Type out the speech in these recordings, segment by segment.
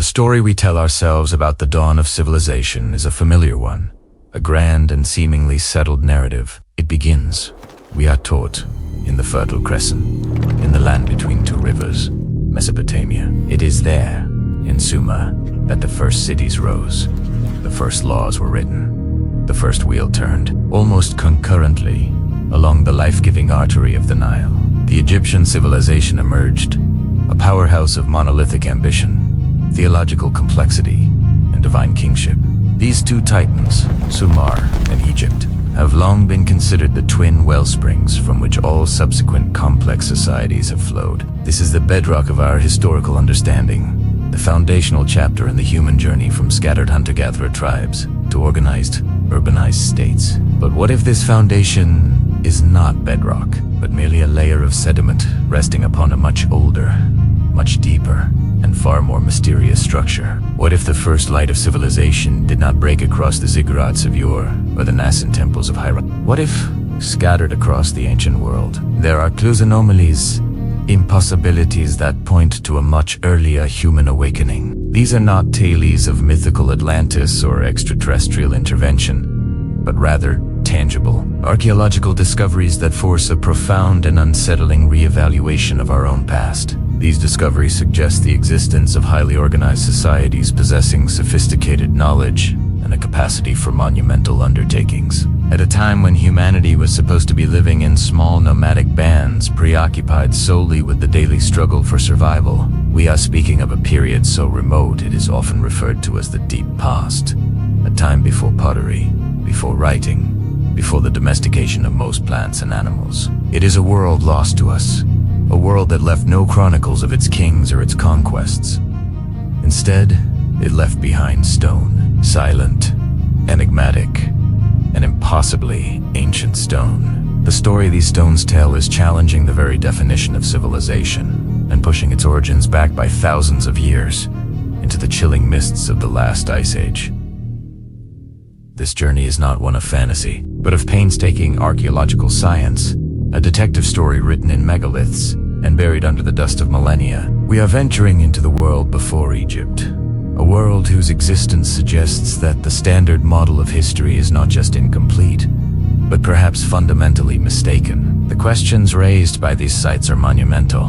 The story we tell ourselves about the dawn of civilization is a familiar one, a grand and seemingly settled narrative. It begins, we are taught, in the Fertile Crescent, in the land between two rivers, Mesopotamia. It is there, in Sumer, that the first cities rose, the first laws were written, the first wheel turned, almost concurrently, along the life-giving artery of the Nile. The Egyptian civilization emerged, a powerhouse of monolithic ambition, theological complexity, and divine kingship. These two titans, Sumer and Egypt, have long been considered the twin wellsprings from which all subsequent complex societies have flowed. This is the bedrock of our historical understanding, the foundational chapter in the human journey from scattered hunter-gatherer tribes to organized, urbanized states. But what if this foundation is not bedrock, but merely a layer of sediment resting upon a much older, much deeper, and far more mysterious structure? What if the first light of civilization did not break across the ziggurats of yore or the nascent temples of Hira? What if, scattered across the ancient world, there are clues, anomalies, impossibilities that point to a much earlier human awakening? These are not tales of mythical Atlantis or extraterrestrial intervention, but rather tangible, archaeological discoveries that force a profound and unsettling re-evaluation of our own past. These discoveries suggest the existence of highly organized societies possessing sophisticated knowledge and a capacity for monumental undertakings. At a time when humanity was supposed to be living in small nomadic bands, preoccupied solely with the daily struggle for survival, we are speaking of a period so remote it is often referred to as the deep past, a time before pottery, before writing, before the domestication of most plants and animals. It is a world lost to us, a world that left no chronicles of its kings or its conquests. Instead, it left behind stone, silent, enigmatic, and impossibly ancient stone. The story these stones tell is challenging the very definition of civilization and pushing its origins back by thousands of years into the chilling mists of the last ice age. This journey is not one of fantasy, but of painstaking archaeological science, a detective story written in megaliths and buried under the dust of millennia. We are venturing into the world before Egypt, a world whose existence suggests that the standard model of history is not just incomplete, but perhaps fundamentally mistaken. The questions raised by these sites are monumental.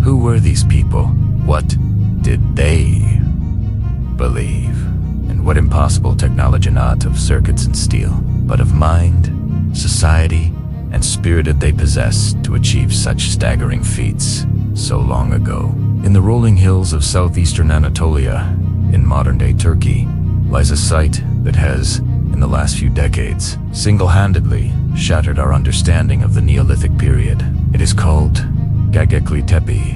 Who were these people? What did they believe? And what impossible technology not of circuits and steel, but of mind, society, and spirit did they possess to achieve such staggering feats so long ago? In the rolling hills of southeastern Anatolia, in modern-day Turkey, lies a site that has, in the last few decades, single-handedly shattered our understanding of the Neolithic period. It is called Göbekli Tepe,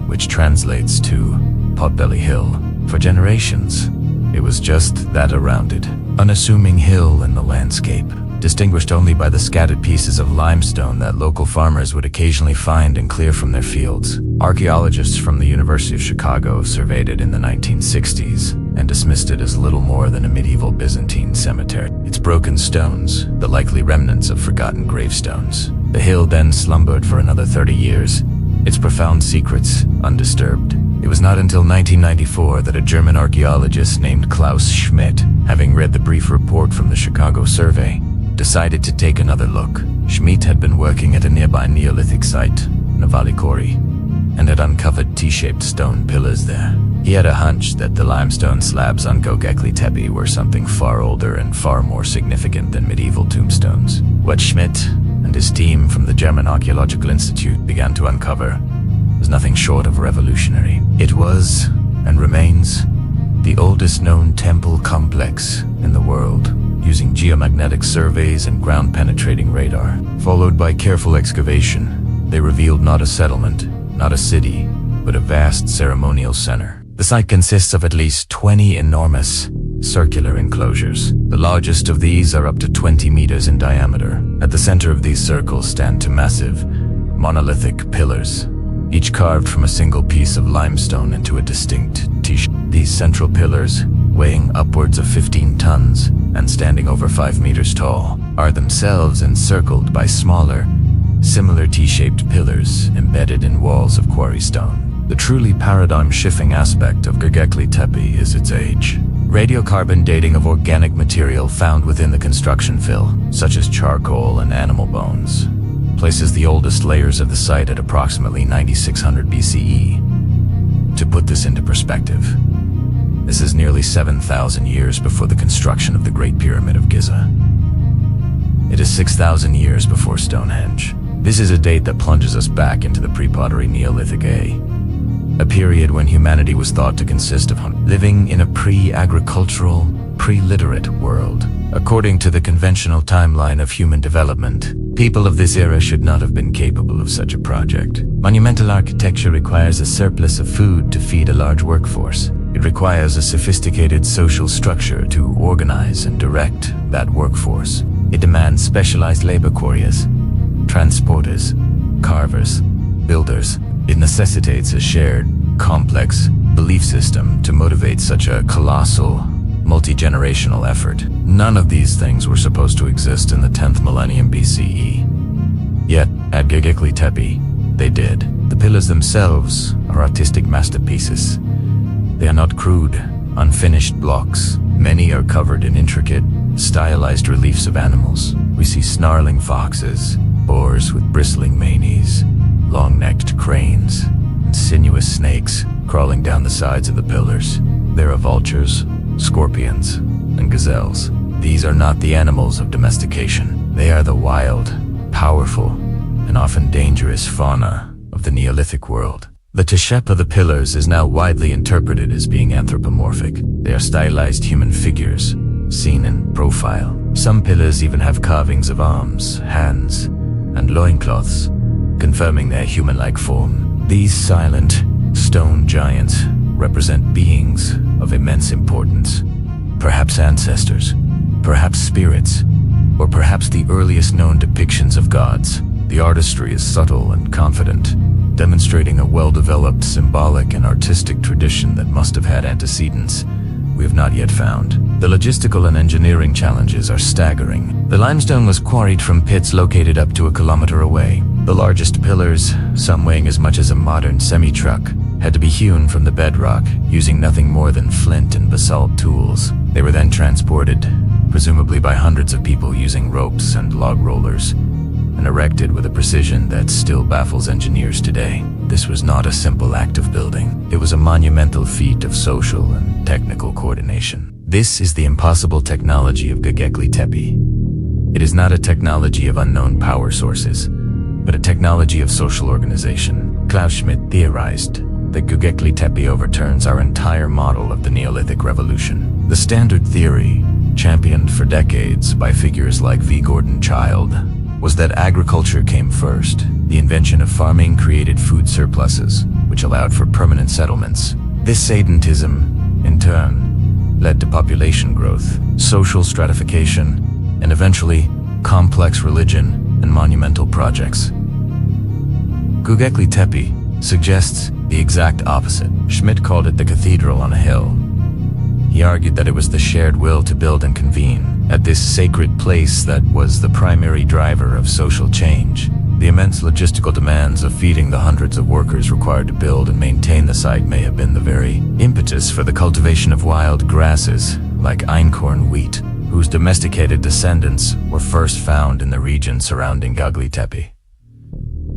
which translates to Potbelly Hill. For generations, it was just that, a rounded, unassuming hill in the landscape, distinguished only by the scattered pieces of limestone that local farmers would occasionally find and clear from their fields. Archaeologists from the University of Chicago surveyed it in the 1960s and dismissed it as little more than a medieval Byzantine cemetery. Its broken stones, the likely remnants of forgotten gravestones. The hill then slumbered for another 30 years, its profound secrets undisturbed. It was not until 1994 that a German archaeologist named Klaus Schmidt, having read the brief report from the Chicago survey, decided to take another look. Schmidt had been working at a nearby Neolithic site, Navali Kori, and had uncovered T-shaped stone pillars there. He had a hunch that the limestone slabs on Göbekli Tepe were something far older and far more significant than medieval tombstones. What Schmidt and his team from the German Archaeological Institute began to uncover was nothing short of revolutionary. It was, and remains, the oldest known temple complex in the world, using geomagnetic surveys and ground-penetrating radar. Followed by careful excavation, they revealed not a settlement, not a city, but a vast ceremonial center. The site consists of at least 20 enormous, circular enclosures. The largest of these are up to 20 meters in diameter. At the center of these circles stand two massive, monolithic pillars, each carved from a single piece of limestone into a distinct T-shape. These central pillars, weighing upwards of 15 tons and standing over 5 meters tall, are themselves encircled by smaller, similar T-shaped pillars embedded in walls of quarry stone. The truly paradigm-shifting aspect of Göbekli Tepe is its age. Radiocarbon dating of organic material found within the construction fill, such as charcoal and animal bones, places the oldest layers of the site at approximately 9600 BCE. To put this into perspective, this is nearly 7,000 years before the construction of the Great Pyramid of Giza. It is 6,000 years before Stonehenge. This is a date that plunges us back into the pre-pottery Neolithic a period when humanity was thought to consist of living in a pre-agricultural, pre-literate world. According to the conventional timeline of human development, people of this era should not have been capable of such a project. Monumental architecture requires a surplus of food to feed a large workforce. It requires a sophisticated social structure to organize and direct that workforce. It demands specialized labor couriers, transporters, carvers, builders. It necessitates a shared, complex belief system to motivate such a colossal, multi-generational effort. None of these things were supposed to exist in the 10th millennium BCE. Yet, at Göbekli Tepe, they did. The pillars themselves are artistic masterpieces. They are not crude, unfinished blocks. Many are covered in intricate, stylized reliefs of animals. We see snarling foxes, boars with bristling manes, long-necked cranes, and sinuous snakes crawling down the sides of the pillars. There are vultures, scorpions, and gazelles. These are not the animals of domestication. They are the wild, powerful, and often dangerous fauna of the Neolithic world. The shape of the pillars is now widely interpreted as being anthropomorphic. They are stylized human figures, seen in profile. Some pillars even have carvings of arms, hands, and loincloths, confirming their human-like form. These silent, stone giants represent beings of immense importance. Perhaps ancestors, perhaps spirits, or perhaps the earliest known depictions of gods. The artistry is subtle and confident, demonstrating a well-developed symbolic and artistic tradition that must have had antecedents we have not yet found. The logistical and engineering challenges are staggering. The limestone was quarried from pits located up to a kilometer away. The largest pillars, some weighing as much as a modern semi-truck, had to be hewn from the bedrock using nothing more than flint and basalt tools. They were then transported, presumably by hundreds of people using ropes and log rollers, and erected with a precision that still baffles engineers today. This was not a simple act of building. It was a monumental feat of social and technical coordination. This is the impossible technology of Göbekli Tepe. It is not a technology of unknown power sources, but a technology of social organization. Klaus Schmidt theorized that Göbekli Tepe overturns our entire model of the Neolithic Revolution. The standard theory, championed for decades by figures like V. Gordon Childe, was that agriculture came first. The invention of farming created food surpluses, which allowed for permanent settlements. This sedentism, in turn, led to population growth, social stratification, and eventually, complex religion and monumental projects. Göbekli Tepe suggests the exact opposite. Schmidt called it the cathedral on a hill. He argued that it was the shared will to build and convene at this sacred place that was the primary driver of social change. The immense logistical demands of feeding the hundreds of workers required to build and maintain the site may have been the very impetus for the cultivation of wild grasses like einkorn wheat, whose domesticated descendants were first found in the region surrounding Göbekli Tepe.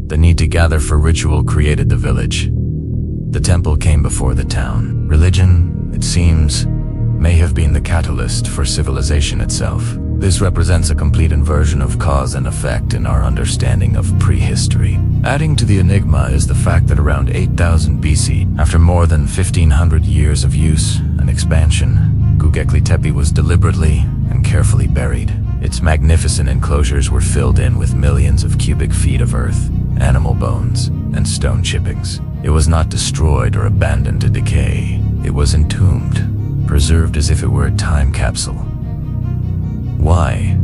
The need to gather for ritual created the village. The temple came before the town. Religion, it seems, may have been the catalyst for civilization itself. This represents a complete inversion of cause and effect in our understanding of prehistory. Adding to the enigma is the fact that around 8000 BC, after more than 1500 years of use and expansion, Göbekli Tepe was deliberately and carefully buried. Its magnificent enclosures were filled in with millions of cubic feet of earth, animal bones, and stone chippings. It was not destroyed or abandoned to decay. It was entombed, preserved as if it were a time capsule. Why?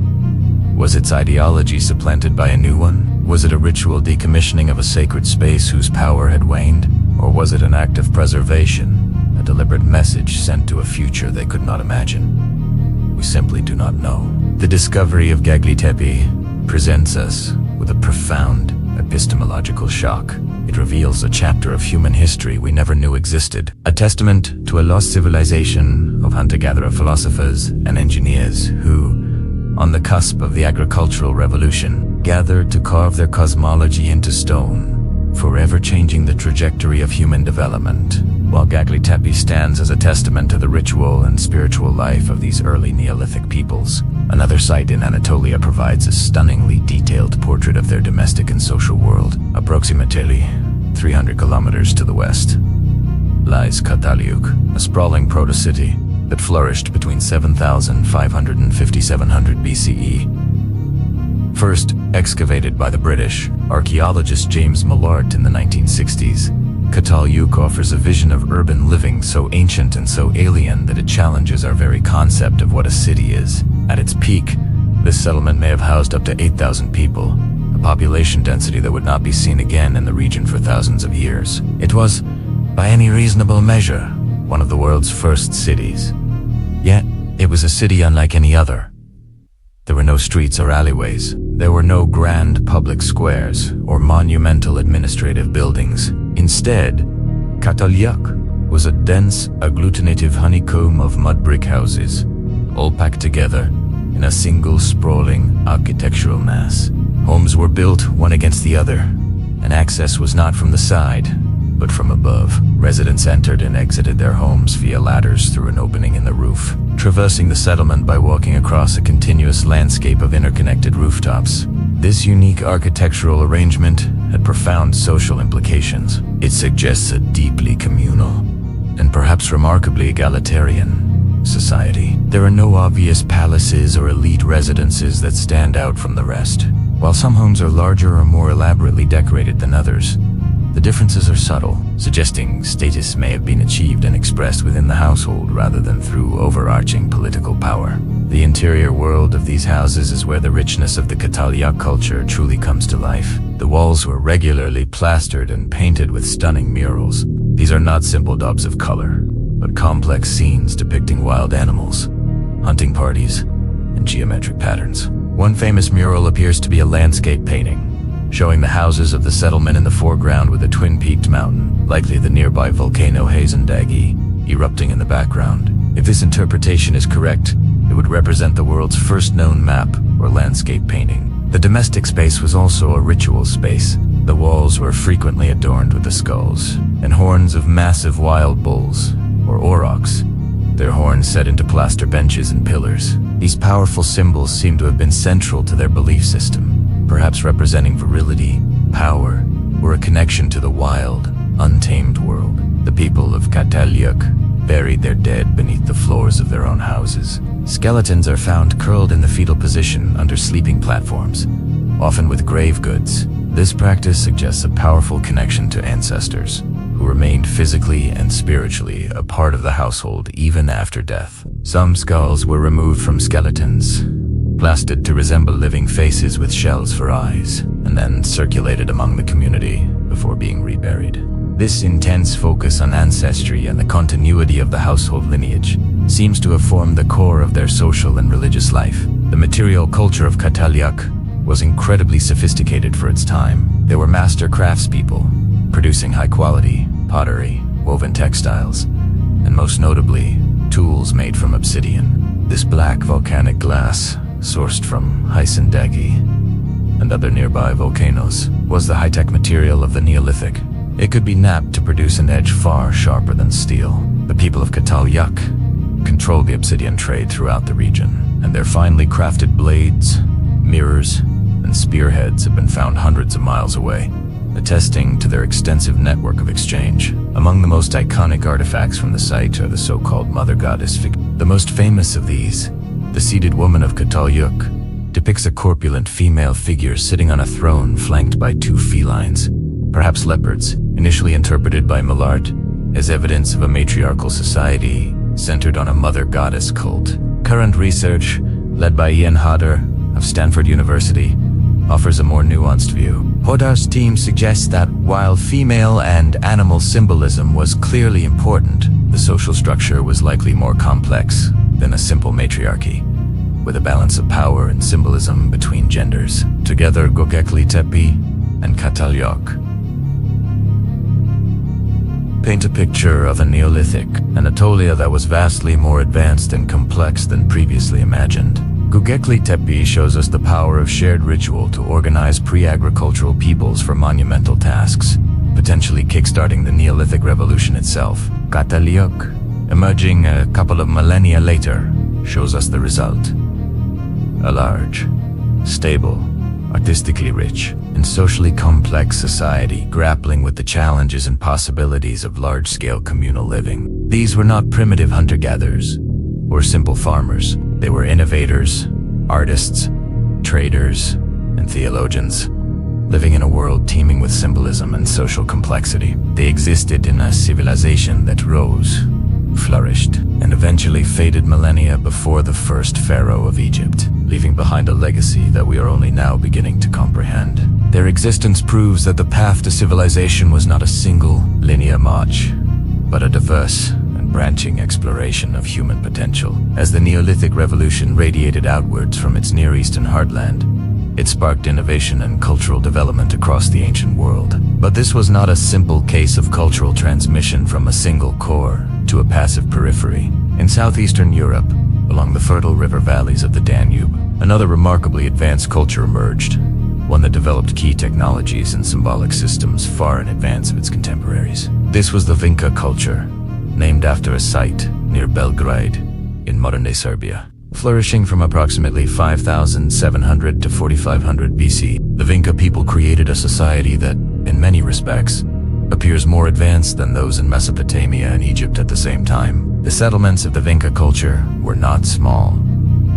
Was its ideology supplanted by a new one? Was it a ritual decommissioning of a sacred space whose power had waned? Or was it an act of preservation, a deliberate message sent to a future they could not imagine? We simply do not know. The discovery of Göbekli Tepe presents us with a profound epistemological shock. It reveals a chapter of human history we never knew existed, a testament to a lost civilization of hunter-gatherer philosophers and engineers who, on the cusp of the agricultural revolution, gathered to carve their cosmology into stone, forever changing the trajectory of human development. While Göbekli Tepe stands as a testament to the ritual and spiritual life of these early Neolithic peoples, another site in Anatolia provides a stunningly detailed portrait of their domestic and social world. Approximately 300 kilometers to the west lies Çatalhöyük, a sprawling proto-city that flourished between 7,500 and 5,700 BCE. First excavated by the British archaeologist James Millart in the 1960s, Çatalhöyük offers a vision of urban living so ancient and so alien that it challenges our very concept of what a city is. At its peak, this settlement may have housed up to 8,000 people, a population density that would not be seen again in the region for thousands of years. It was, by any reasonable measure, one of the world's first cities. Yet, it was a city unlike any other. There were no streets or alleyways. There were no grand public squares or monumental administrative buildings. Instead, Çatalhöyük was a dense, agglutinative honeycomb of mud brick houses, all packed together in a single sprawling architectural mass. Homes were built one against the other, and access was not from the side, but from above. Residents entered and exited their homes via ladders through an opening in the roof, traversing the settlement by walking across a continuous landscape of interconnected rooftops. This unique architectural arrangement had profound social implications. It suggests a deeply communal, and perhaps remarkably egalitarian, society. There are no obvious palaces or elite residences that stand out from the rest. While some homes are larger or more elaborately decorated than others, the differences are subtle, suggesting status may have been achieved and expressed within the household rather than through overarching political power. The interior world of these houses is where the richness of the Çatalhöyük culture truly comes to life. The walls were regularly plastered and painted with stunning murals. These are not simple daubs of color, but complex scenes depicting wild animals, hunting parties, and geometric patterns. One famous mural appears to be a landscape painting, showing the houses of the settlement in the foreground with a twin-peaked mountain, likely the nearby volcano Hazandagi, erupting in the background. If this interpretation is correct, it would represent the world's first known map or landscape painting. The domestic space was also a ritual space. The walls were frequently adorned with the skulls and horns of massive wild bulls, or aurochs, their horns set into plaster benches and pillars. These powerful symbols seem to have been central to their belief system, perhaps representing virility, power, or a connection to the wild, untamed world. The people of Çatalhöyük buried their dead beneath the floors of their own houses. Skeletons are found curled in the fetal position under sleeping platforms, often with grave goods. This practice suggests a powerful connection to ancestors, who remained physically and spiritually a part of the household even after death. Some skulls were removed from skeletons, plastered to resemble living faces with shells for eyes, and then circulated among the community before being reburied. This intense focus on ancestry and the continuity of the household lineage seems to have formed the core of their social and religious life. The material culture of Çatalhöyük was incredibly sophisticated for its time. There were master craftspeople, producing high-quality pottery, woven textiles, and most notably, tools made from obsidian. This black volcanic glass, sourced from Hazandagi and other nearby volcanoes, was the high-tech material of the Neolithic. It could be knapped to produce an edge far sharper than steel. The people of Çatalhöyük controlled the obsidian trade throughout the region, and their finely crafted blades, mirrors, and spearheads have been found hundreds of miles away, attesting to their extensive network of exchange. Among the most iconic artifacts from the site are the so-called Mother Goddess figures. The most famous of these, the seated woman of Çatalhöyük, depicts a corpulent female figure sitting on a throne flanked by two felines, perhaps leopards, initially interpreted by Millart as evidence of a matriarchal society centered on a mother goddess cult. Current research, led by Ian Hodder of Stanford University, offers a more nuanced view. Hodder's team suggests that while female and animal symbolism was clearly important, the social structure was likely more complex than a simple matriarchy, with a balance of power and symbolism between genders. Together, Göbekli Tepe and Çatalhöyük paint a picture of a Neolithic Anatolia that was vastly more advanced and complex than previously imagined. Göbekli Tepe shows us the power of shared ritual to organize pre-agricultural peoples for monumental tasks, potentially kickstarting the Neolithic revolution itself. Catalayuk, emerging a couple of millennia later, shows us the result. A large, stable, artistically rich, and socially complex society grappling with the challenges and possibilities of large-scale communal living. These were not primitive hunter-gatherers or simple farmers. They were innovators, artists, traders, and theologians, living in a world teeming with symbolism and social complexity. They existed in a civilization that rose, flourished, and eventually faded millennia before the first pharaoh of Egypt, leaving behind a legacy that we are only now beginning to comprehend. Their existence proves that the path to civilization was not a single, linear march, but a diverse and branching exploration of human potential. As the Neolithic revolution radiated outwards from its Near Eastern heartland, it sparked innovation and cultural development across the ancient world. But this was not a simple case of cultural transmission from a single core to a passive periphery. In southeastern Europe, along the fertile river valleys of the Danube, another remarkably advanced culture emerged, one that developed key technologies and symbolic systems far in advance of its contemporaries. This was the Vinca culture, named after a site near Belgrade in modern-day Serbia. Flourishing from approximately 5,700 to 4,500 BC, the Vinca people created a society that, in many respects, appears more advanced than those in Mesopotamia and Egypt at the same time. The settlements of the Vinca culture were not small,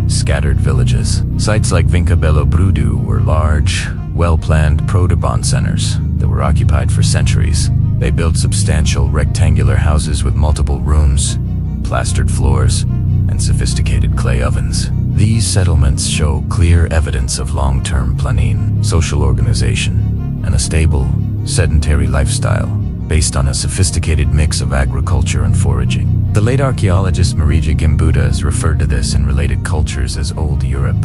scattered villages. Sites like Vinca Belo Brudu were large, well-planned proto-urban centers that were occupied for centuries. They built substantial rectangular houses with multiple rooms, plastered floors, and sophisticated clay ovens. These settlements show clear evidence of long-term planning, social organization, and a stable, sedentary lifestyle based on a sophisticated mix of agriculture and foraging. The late archaeologist Marija Gimbuta has referred to this in related cultures as Old Europe,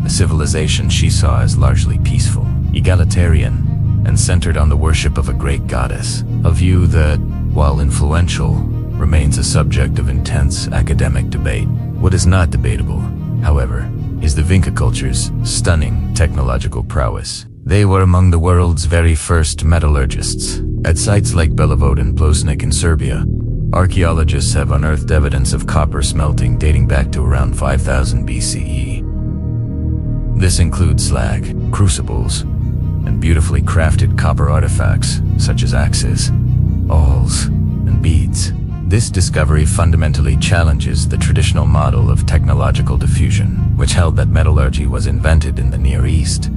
a civilization she saw as largely peaceful, egalitarian, and centered on the worship of a great goddess, a view that, while influential, remains a subject of intense academic debate. What is not debatable, however, is the Vinca culture's stunning technological prowess. They were among the world's very first metallurgists. At sites like Belivod and Plosnik in Serbia, archaeologists have unearthed evidence of copper smelting dating back to around 5000 BCE. This includes slag, crucibles, and beautifully crafted copper artifacts such as axes, awls, and beads. This discovery fundamentally challenges the traditional model of technological diffusion, which held that metallurgy was invented in the Near East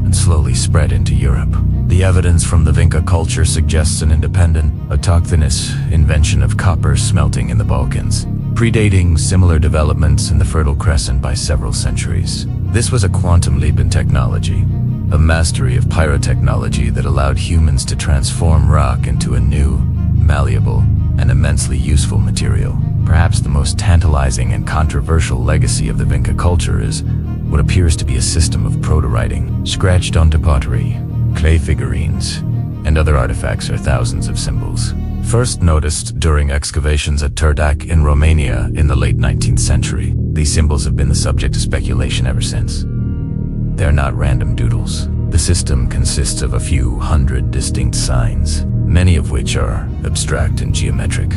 and slowly spread into Europe. The evidence from the Vinca culture suggests an independent, autochthonous invention of copper smelting in the Balkans, predating similar developments in the Fertile Crescent by several centuries. This was a quantum leap in technology, a mastery of pyrotechnology that allowed humans to transform rock into a new, malleable, and immensely useful material. Perhaps the most tantalizing and controversial legacy of the Vinca culture is what appears to be a system of proto-writing. Scratched onto pottery, clay figurines, and other artifacts are thousands of symbols. First noticed during excavations at Turdac in Romania in the late 19th century, these symbols have been the subject of speculation ever since. They're not random doodles. The system consists of a few hundred distinct signs, many of which are abstract and geometric,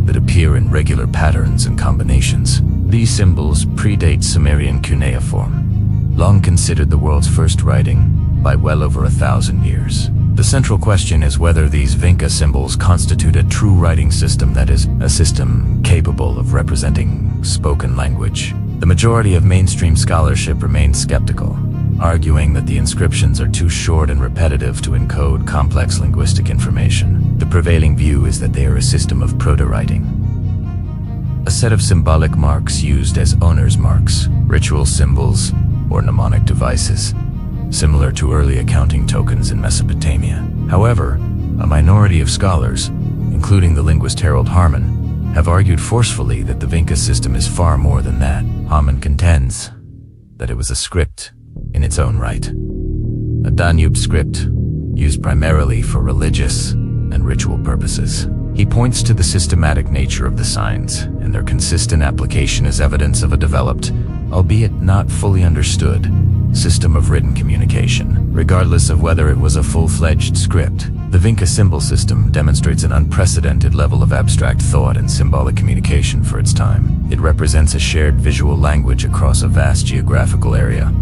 that appear in regular patterns and combinations. These symbols predate Sumerian cuneiform, long considered the world's first writing by well over 1,000 years. The central question is whether these Vinca symbols constitute a true writing system, that is, a system capable of representing spoken language. The majority of mainstream scholarship remains skeptical, arguing that the inscriptions are too short and repetitive to encode complex linguistic information. The prevailing view is that they are a system of proto-writing, a set of symbolic marks used as owner's marks, ritual symbols, or mnemonic devices, similar to early accounting tokens in Mesopotamia. However, a minority of scholars, including the linguist Harold Harmon, have argued forcefully that the Vinca system is far more than that. Harmon contends that it was a script in its own right, a Danube script used primarily for religious and ritual purposes. He points to the systematic nature of the signs, and their consistent application as evidence of a developed, albeit not fully understood, system of written communication. Regardless of whether it was a full-fledged script, the Vinca symbol system demonstrates an unprecedented level of abstract thought and symbolic communication for its time. It represents a shared visual language across a vast geographical area,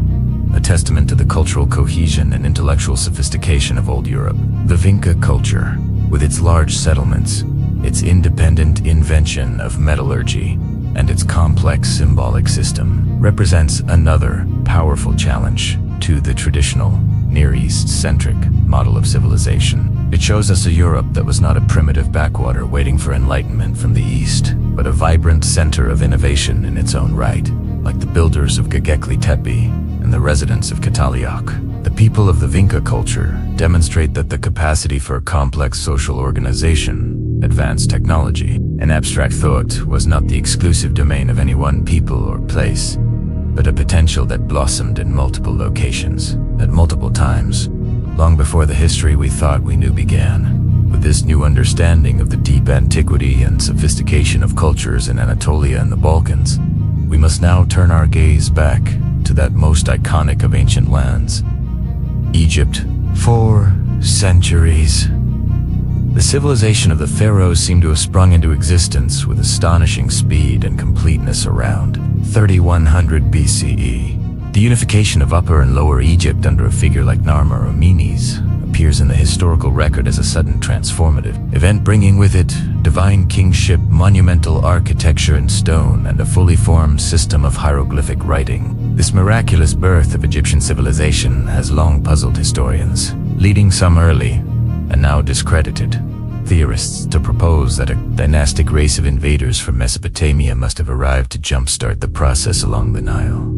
a testament to the cultural cohesion and intellectual sophistication of old Europe. The Vinca culture, with its large settlements, its independent invention of metallurgy, and its complex symbolic system, represents another powerful challenge to the traditional Near East-centric model of civilization. It shows us a Europe that was not a primitive backwater waiting for enlightenment from the East, but a vibrant center of innovation in its own right, like the builders of Göbekli Tepe and the residents of Catalioch. The people of the Vinca culture demonstrate that the capacity for complex social organization, advanced technology, and abstract thought was not the exclusive domain of any one people or place, but a potential that blossomed in multiple locations, at multiple times, long before the history we thought we knew began. With this new understanding of the deep antiquity and sophistication of cultures in Anatolia and the Balkans, we must now turn our gaze back to that most iconic of ancient lands, Egypt. For centuries, the civilization of the Pharaohs seemed to have sprung into existence with astonishing speed and completeness around 3100 BCE. The unification of Upper and Lower Egypt under a figure like Narmer or Menes appears in the historical record as a sudden transformative event, bringing with it divine kingship, monumental architecture in stone, and a fully formed system of hieroglyphic writing. This miraculous birth of Egyptian civilization has long puzzled historians, leading some early, and now discredited, theorists to propose that a dynastic race of invaders from Mesopotamia must have arrived to jumpstart the process along the Nile.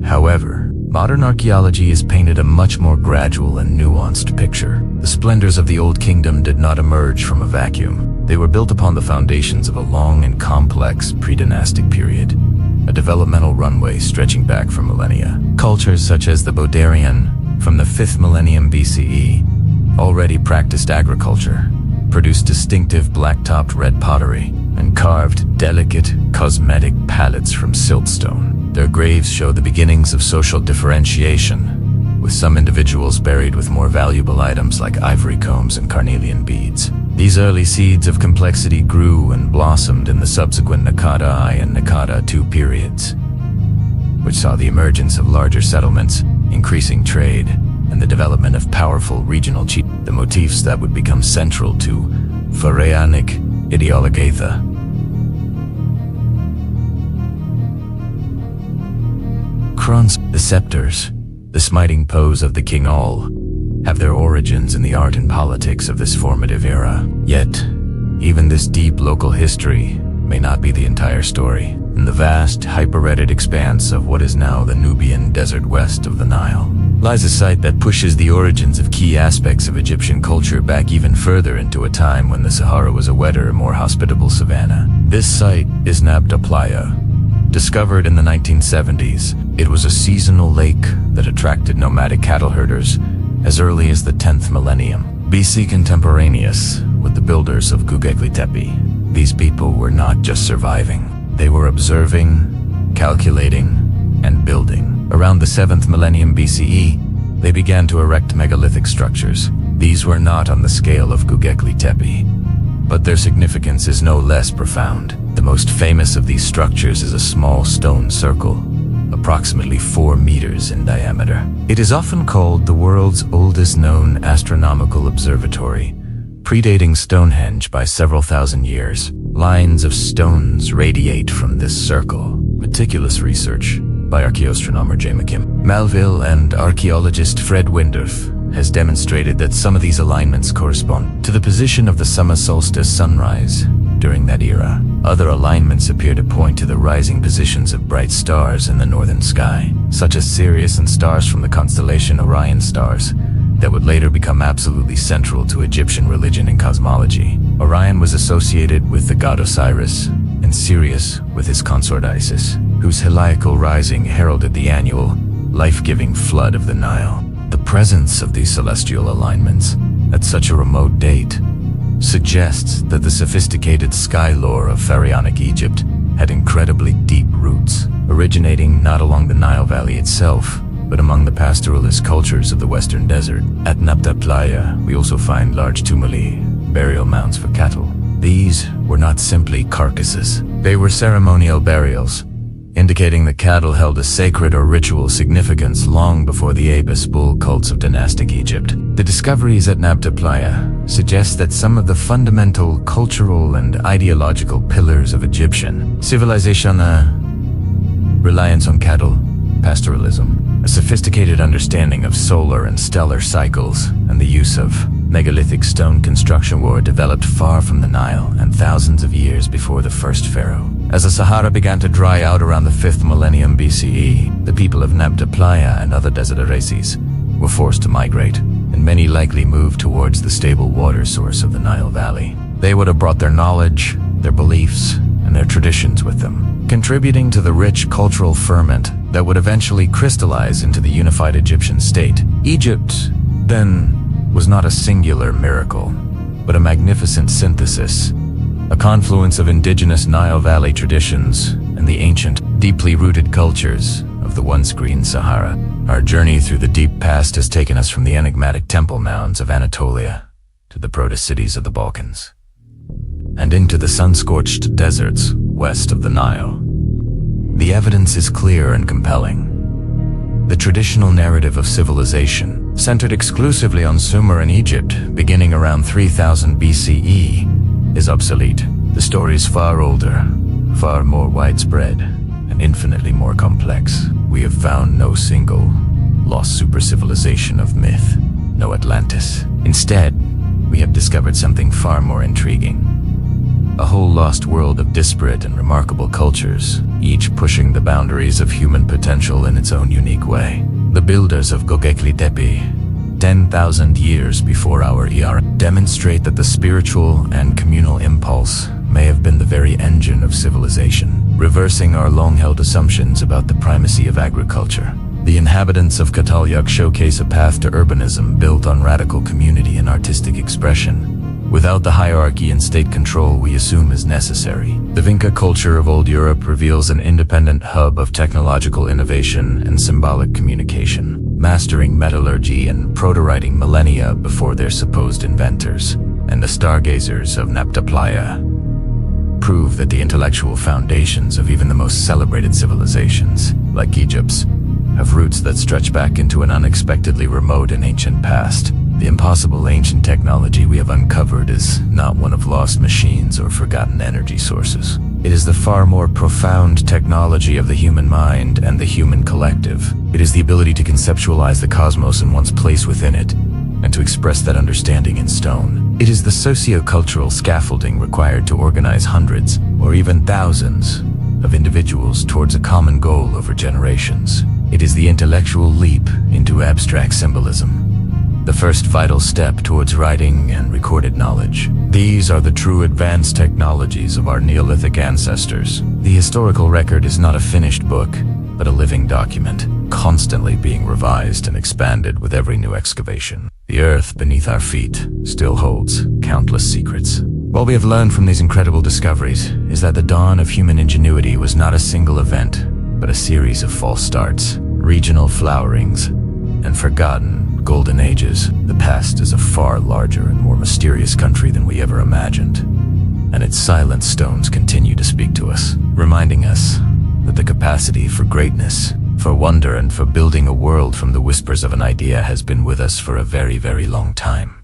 However, modern archaeology has painted a much more gradual and nuanced picture. The splendors of the Old Kingdom did not emerge from a vacuum. They were built upon the foundations of a long and complex pre-dynastic period, a developmental runway stretching back for millennia. Cultures such as the Bodarian, from the 5th millennium BCE, already practiced agriculture, produced distinctive black-topped red pottery, and carved delicate, cosmetic palettes from siltstone. Their graves show the beginnings of social differentiation, with some individuals buried with more valuable items like ivory combs and carnelian beads. These early seeds of complexity grew and blossomed in the subsequent Naqada I and Naqada II periods, which saw the emergence of larger settlements, increasing trade, and the development of powerful regional chiefs, the motifs that would become central to Pharaonic ideologatha. Crowns, the scepters, the smiting pose of the king all, have their origins in the art and politics of this formative era. Yet, even this deep local history may not be the entire story. In the vast, hyper-arid expanse of what is now the Nubian desert west of the Nile, lies a site that pushes the origins of key aspects of Egyptian culture back even further into a time when the Sahara was a wetter, more hospitable savanna. This site is Nabta Playa. Discovered in the 1970s, it was a seasonal lake that attracted nomadic cattle herders as early as the 10th millennium, BC, contemporaneous with the builders of Göbekli Tepe. These people were not just surviving, they were observing, calculating, and building. Around the 7th millennium BCE, they began to erect megalithic structures. These were not on the scale of Göbekli Tepe, but their significance is no less profound. The most famous of these structures is a small stone circle, approximately 4 meters in diameter. It is often called the world's oldest known astronomical observatory, predating Stonehenge by several thousand years. Lines of stones radiate from this circle. Meticulous research by archaeoastronomer J. McKim Melville and archaeologist Fred Windorf has demonstrated that some of these alignments correspond to the position of the summer solstice sunrise during that era. Other alignments appear to point to the rising positions of bright stars in the northern sky, such as Sirius and stars from the constellation Orion stars, that would later become absolutely central to Egyptian religion and cosmology. Orion was associated with the god Osiris, and Sirius with his consort Isis, whose heliacal rising heralded the annual, life-giving flood of the Nile. The presence of these celestial alignments at such a remote date suggests that the sophisticated sky lore of Pharaonic Egypt had incredibly deep roots, originating not along the Nile Valley itself, but among the pastoralist cultures of the Western Desert. At Nabta Playa, we also find large tumuli, burial mounds for cattle. These were not simply carcasses. They were ceremonial burials, indicating that cattle held a sacred or ritual significance long before the Apis bull cults of dynastic Egypt. The discoveries at Nabta Playa suggest that some of the fundamental cultural and ideological pillars of Egyptian civilization, reliance on cattle, pastoralism, a sophisticated understanding of solar and stellar cycles, and the use of megalithic stone construction were developed far from the Nile and thousands of years before the first pharaoh. As the Sahara began to dry out around the 5th millennium BCE, the people of Nabta Playa and other desert oases were forced to migrate, and many likely moved towards the stable water source of the Nile Valley. They would have brought their knowledge, their beliefs, and their traditions with them, contributing to the rich cultural ferment that would eventually crystallize into the unified Egyptian state. Egypt, then, was not a singular miracle, but a magnificent synthesis, a confluence of indigenous Nile Valley traditions and the ancient, deeply rooted cultures of the once green Sahara. Our journey through the deep past has taken us from the enigmatic temple mounds of Anatolia to the proto-cities of the Balkans, and into the sun-scorched deserts west of the Nile. The evidence is clear and compelling. The traditional narrative of civilization, centered exclusively on Sumer and Egypt, beginning around 3000 BCE, is obsolete. The story is far older, far more widespread, and infinitely more complex. We have found no single, lost super-civilization of myth, no Atlantis. Instead, we have discovered something far more intriguing. A whole lost world of disparate and remarkable cultures, each pushing the boundaries of human potential in its own unique way. The builders of Göbekli Tepe, 10,000 years before our era, demonstrate that the spiritual and communal impulse may have been the very engine of civilization, reversing our long-held assumptions about the primacy of agriculture. The inhabitants of Cataluyuk showcase a path to urbanism built on radical community and artistic expression, without the hierarchy and state control we assume is necessary. The Vinca culture of Old Europe reveals an independent hub of technological innovation and symbolic communication, mastering metallurgy and proto-writing millennia before their supposed inventors. And the stargazers of Nabta Playa prove that the intellectual foundations of even the most celebrated civilizations, like Egypt's, have roots that stretch back into an unexpectedly remote and ancient past. The impossible ancient technology we have uncovered is not one of lost machines or forgotten energy sources. It is the far more profound technology of the human mind and the human collective. It is the ability to conceptualize the cosmos and one's place within it, and to express that understanding in stone. It is the socio-cultural scaffolding required to organize hundreds, or even thousands, of individuals towards a common goal over generations. It is the intellectual leap into abstract symbolism, the first vital step towards writing and recorded knowledge. These are the true advanced technologies of our Neolithic ancestors. The historical record is not a finished book, but a living document, constantly being revised and expanded with every new excavation. The earth beneath our feet still holds countless secrets. What we have learned from these incredible discoveries is that the dawn of human ingenuity was not a single event, but a series of false starts, regional flowerings, and forgotten golden ages. The past is a far larger and more mysterious country than we ever imagined, and its silent stones continue to speak to us, reminding us that the capacity for greatness, for wonder, and for building a world from the whispers of an idea has been with us for a very, very long time.